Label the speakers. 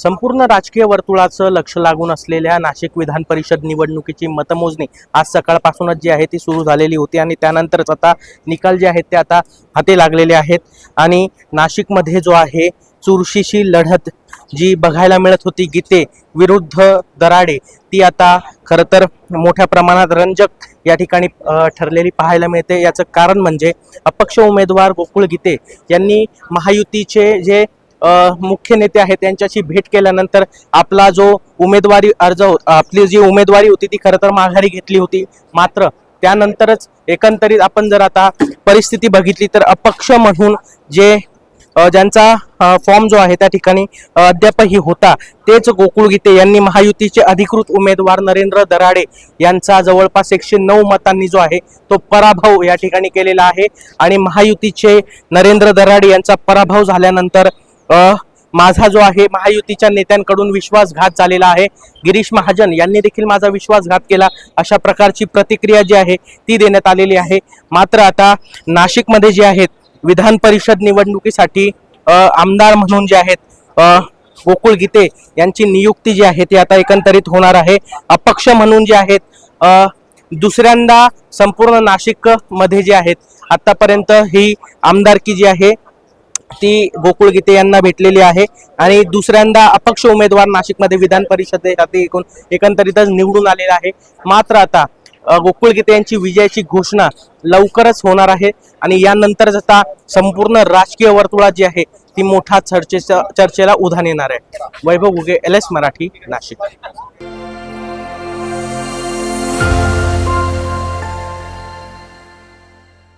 Speaker 1: संपूर्ण राजकीय वर्तुळाचं लक्ष लागून असलेल्या नाशिक विधान परिषद निवडणुकीची मतमोजणी आज सकाळपासूनच जी आहे ती सुरू झालेली होती आणि त्यानंतरच आता निकाल जे आहेत ते आता हाती लागलेले आहेत। आणि नाशिकमध्ये जो आहे चुरशीची लढत जी बघायला मिळत होती गीते विरुद्ध दराडे, ती आता खरं तर मोठ्या प्रमाणात रंजक या ठिकाणी ठरलेली पाहायला मिळते। याचं कारण म्हणजे अपक्ष उमेदवार गोकुळ गीते यांनी महायुतीचे जे मुख्य नेते आहेत त्यांच्याशी भेट केल्यानंतर आपला जो उमेदवारी अर्ज आपली जी उमेदवारी होती ती खरं तर माघारी घेतली होती। मात्र त्यानंतरच एकंदरीत आपण जर आता परिस्थिती बघितली तर अपक्ष म्हणून जे ज्यांचा फॉर्म जो आहे त्या ठिकाणी अद्यापही होता तेच गोकुळ गीते यांनी महायुतीचे अधिकृत उमेदवार नरेंद्र दराडे यांचा जवळपास 109 मतांनी जो आहे तो पराभव या ठिकाणी केलेला आहे। आणि महायुतीचे नरेंद्र दराडे यांचा पराभव झाल्यानंतर माझा जो आहे महायुतीच्या नेत्यांकडून विश्वासघात झालेला आहे, गिरीश महाजन यांनी देखील माझा विश्वासघात केला, अशा प्रकारची प्रतिक्रिया जी आहे ती देण्यात आलेली आहे। मात्र आता नाशिकमध्ये जे आहेत विधान परिषद निवडणुकीसाठी आमदार म्हणून जे आहेत गोकुळ गीते यांची नियुक्ती जी आहे ती आता एकंदरीत होणार आहे। अपक्ष म्हणून जे आहेत दुसऱ्यांदा संपूर्ण नाशिक मध्ये जे आहेत आतापर्यंत ही आमदारकी जी आहे ती गोकुळ गीते यांना भेटलेली आहे आणि दुसऱ्यांदा अपक्ष उमेदवार नाशिकमध्ये विधान परिषदेसाठी एकंदरीतच निवडून आलेला आहे। मात्र आता गोकुळ गीते यांची विजयाची घोषणा लवकरच होणार आहे आणि यानंतरच आता संपूर्ण राजकीय वर्तुळात जी आहे ती मोठा चर्चेला उधाण येणार आहे। वैभव घुगे, LS मराठी, नाशिक।